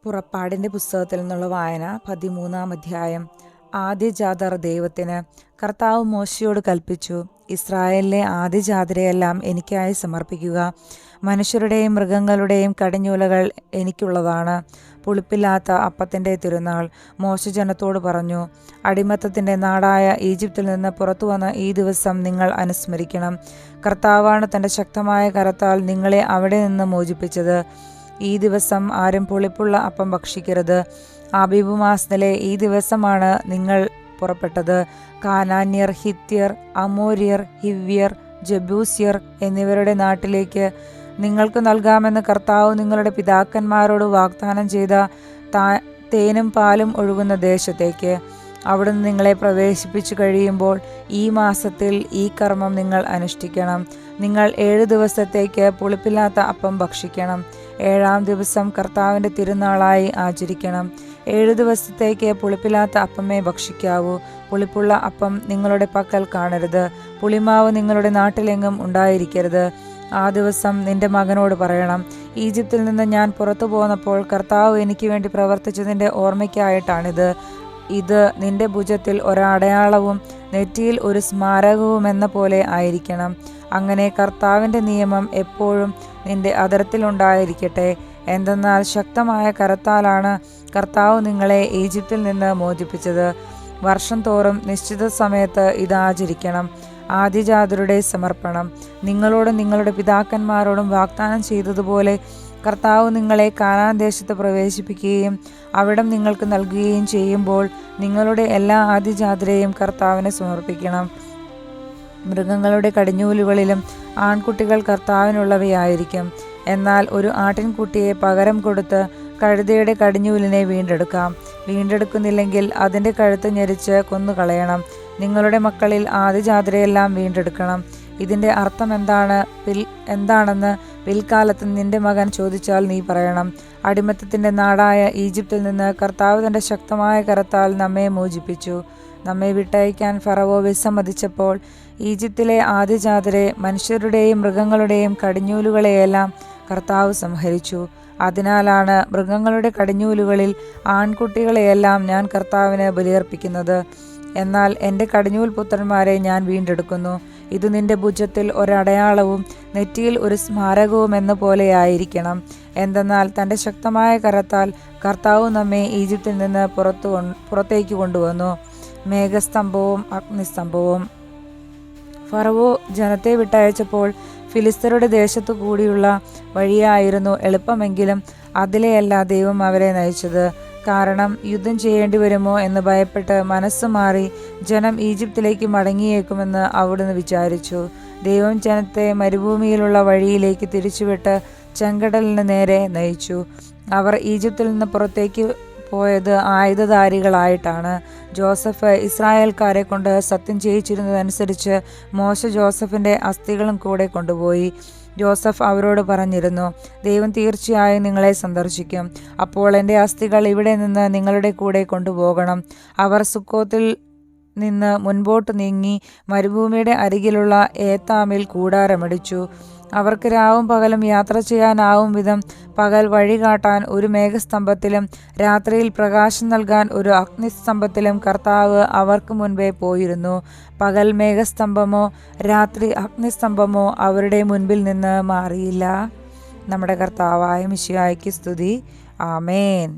പുറപ്പാടിൻ്റെ പുസ്തകത്തിൽ നിന്നുള്ള വായന 13-ാം അധ്യായം. ആദ്യജാതർ ദൈവത്തിന്. കർത്താവ് മോശയോട് കൽപ്പിച്ചു, ഇസ്രായേലിലെ ആദ്യജാതരെയെല്ലാം എനിക്കായി സമർപ്പിക്കുക. മനുഷ്യരുടെയും മൃഗങ്ങളുടെയും കടിഞ്ഞൂലകൾ എനിക്കുള്ളതാണ്. പുളിപ്പില്ലാത്ത അപ്പത്തിൻ്റെ തിരുനാൾ. മോശ ജനത്തോട് പറഞ്ഞു, അടിമത്തത്തിൻ്റെ നാടായ ഈജിപ്തിൽ നിന്ന് പുറത്തു വന്ന ഈ ദിവസം നിങ്ങൾ അനുസ്മരിക്കണം. കർത്താവാണ് തൻ്റെ ശക്തമായ കരത്താൽ നിങ്ങളെ അവിടെ നിന്ന് മോചിപ്പിച്ചത്. ഈ ദിവസം ആരും പുളിപ്പുള്ള അപ്പം ഭക്ഷിക്കരുത്. ആബീബ് മാസത്തിലെ ഈ ദിവസമാണ് നിങ്ങൾ പുറപ്പെട്ടത്. കാനാന്യർ, ഹിത്യർ, അമോര്യർ, ഹിവ്യർ, ജബൂസ്യർ എന്നിവരുടെ നാട്ടിലേക്ക് നിങ്ങൾക്ക് നൽകാമെന്ന് കർത്താവ് നിങ്ങളുടെ പിതാക്കന്മാരോട് വാഗ്ദാനം ചെയ്ത തേനും പാലും ഒഴുകുന്ന ദേശത്തേക്ക്. അവിടുന്ന് നിങ്ങളെ പ്രവേശിപ്പിച്ചു കഴിയുമ്പോൾ ഈ മാസത്തിൽ ഈ കർമ്മം നിങ്ങൾ അനുഷ്ഠിക്കണം. നിങ്ങൾ 7 ദിവസത്തേക്ക് പുളിപ്പില്ലാത്ത അപ്പം ഭക്ഷിക്കണം. 7-ാം ദിവസം കർത്താവിൻ്റെ തിരുനാളായി ആചരിക്കണം. 7 ദിവസത്തേക്ക് പുളിപ്പില്ലാത്ത അപ്പമേ ഭക്ഷിക്കാവൂ. പുളിപ്പുള്ള അപ്പം നിങ്ങളുടെ പക്കൽ കാണരുത്. പുളിമാവ് നിങ്ങളുടെ നാട്ടിലെങ്ങും ഉണ്ടായിരിക്കരുത്. ആ ദിവസം നിന്റെ മകനോട് പറയണം, ഈജിപ്തിൽ നിന്ന് ഞാൻ പുറത്തു പോന്നപ്പോൾ കർത്താവ് എനിക്ക് വേണ്ടി പ്രവർത്തിച്ചതിൻ്റെ ഓർമ്മയ്ക്കായിട്ടാണിത്. ഇത് നിന്റെ ഭുജത്തിൽ ഒരടയാളവും നെറ്റിയിൽ ഒരു സ്മാരകവുമെന്ന പോലെ ആയിരിക്കണം. അങ്ങനെ കർത്താവിൻ്റെ നിയമം എപ്പോഴും നിന്റെ അധരത്തിലുണ്ടായിരിക്കട്ടെ. എന്തെന്നാൽ ശക്തമായ കരത്താലാണ് കർത്താവ് നിങ്ങളെ ഈജിപ്തിൽ നിന്ന് മോചിപ്പിച്ചത്. വർഷം തോറും നിശ്ചിത സമയത്ത് ഇത് ആചരിക്കണം. ആദ്യജാതരുടെ സമർപ്പണം. നിങ്ങളോടും നിങ്ങളുടെ പിതാക്കന്മാരോടും വാഗ്ദാനം ചെയ്തതുപോലെ കർത്താവ് നിങ്ങളെ കാനാൻ ദേശത്ത് പ്രവേശിപ്പിക്കുകയും അവിടം നിങ്ങൾക്ക് നൽകുകയും ചെയ്യുമ്പോൾ നിങ്ങളുടെ എല്ലാ ആദ്യജാതരെയും കർത്താവിനെ സമർപ്പിക്കണം. മൃഗങ്ങളുടെ കടിഞ്ഞൂലുകളിലും ആൺകുട്ടികൾ കർത്താവിനുള്ളവയായിരിക്കും. എന്നാൽ ഒരു ആട്ടിൻകുട്ടിയെ പകരം കൊടുത്ത് കഴുതയുടെ കടിഞ്ഞൂലിനെ വീണ്ടെടുക്കാം. വീണ്ടെടുക്കുന്നില്ലെങ്കിൽ അതിൻ്റെ കഴുത്ത് ഞെരിച്ച് കൊന്നുകളയണം. നിങ്ങളുടെ മക്കളിൽ ആദ്യജാതരെയെല്ലാം വീണ്ടെടുക്കണം. ഇതിൻ്റെ അർത്ഥം എന്താണെന്ന് പിൽക്കാലത്ത് നിന്റെ മകൻ ചോദിച്ചാൽ നീ പറയണം, അടിമത്തത്തിൻ്റെ നാടായ ഈജിപ്തിൽ നിന്ന് കർത്താവ് തൻ്റെ ശക്തമായ കരത്താൽ നമ്മെ മോചിപ്പിച്ചു. നമ്മെ വിട്ടയക്കാൻ ഫറവോ വിസമ്മതിച്ചപ്പോൾ ഈജിപ്തിലെ ആദ്യജാതരെ, മനുഷ്യരുടെയും മൃഗങ്ങളുടെയും കടിഞ്ഞൂലുകളെയെല്ലാം കർത്താവ് സംഹരിച്ചു. അതിനാലാണ് മൃഗങ്ങളുടെ കടിഞ്ഞൂലുകളിൽ ആൺകുട്ടികളെയെല്ലാം ഞാൻ കർത്താവിന് ബലിയർപ്പിക്കുന്നത്. എന്നാൽ എൻ്റെ കടിഞ്ഞൂൽ പുത്രന്മാരെ ഞാൻ വീണ്ടെടുക്കുന്നു. ഇത് നിന്റെ ഭുജത്തിൽ ഒരടയാളവും നെറ്റിയിൽ ഒരു സ്മാരകവും എന്ന പോലെയായിരിക്കണം. എന്തെന്നാൽ തൻ്റെ ശക്തമായ കരത്താൽ കർത്താവ് നമ്മെ ഈജിപ്തിൽ നിന്ന് പുറത്തേക്ക് കൊണ്ടുവന്നു. മേഘസ്തംഭവും അഗ്നിസ്തംഭവും. ഫറവോ ജനത്തെ വിട്ടയച്ചപ്പോൾ ഫിലിസ്തരുടെ ദേശത്തു കൂടിയുള്ള വഴിയായിരുന്നു എളുപ്പമെങ്കിലും അതിലെയല്ല ദൈവം അവരെ നയിച്ചത്. കാരണം യുദ്ധം ചെയ്യേണ്ടി വരുമോ എന്ന് ഭയപ്പെട്ട് മനസ്സ് മാറി ജനം ഈജിപ്തിലേക്ക് മടങ്ങിയേക്കുമെന്ന് അവിടുന്ന് വിചാരിച്ചു. ദൈവം ജനത്തെ മരുഭൂമിയിലുള്ള വഴിയിലേക്ക് തിരിച്ചുവിട്ട് ചെങ്കടലിന് നേരെ നയിച്ചു. അവർ ഈജിപ്തിൽ നിന്ന് പുറത്തേക്ക് പോയത് ആയുധധാരികളായിട്ടാണ്. ജോസഫ് ഇസ്രായേൽക്കാരെ കൊണ്ട് സത്യം ചെയ്യിച്ചിരുന്നതനുസരിച്ച് മോശ ജോസഫിൻ്റെ അസ്ഥികളും കൂടെ കൊണ്ടുപോയി. ജോസഫ് അവരോട് പറഞ്ഞിരുന്നു, ദൈവം തീർച്ചയായും നിങ്ങളെ സന്ദർശിക്കും. അപ്പോൾ എൻ്റെ അസ്ഥികൾ ഇവിടെ നിന്ന് നിങ്ങളുടെ കൂടെ കൊണ്ടുപോകണം. അവർ സുക്കോത്തിൽ നിന്ന് മുൻപോട്ട് നീങ്ങി മരുഭൂമിയുടെ അരികിലുള്ള ഏത്താമിൽ കൂടാരമടിച്ചു. അവർക്ക് രാവും പകലും യാത്ര ചെയ്യാനാവും വിധം പകൽ വഴി കാട്ടാൻ ഒരു മേഘസ്തംഭത്തിലും രാത്രിയിൽ പ്രകാശം നൽകാൻ ഒരു അഗ്നിസ്തംഭത്തിലും കർത്താവ് അവർക്ക് മുൻപേ പോയിരുന്നു. പകൽ മേഘസ്തംഭമോ രാത്രി അഗ്നിസ്തംഭമോ അവരുടെ മുൻപിൽ നിന്ന് മാറിയില്ല. നമ്മുടെ കർത്താവായ മിശിഹായ്ക്ക് സ്തുതി. ആമേൻ.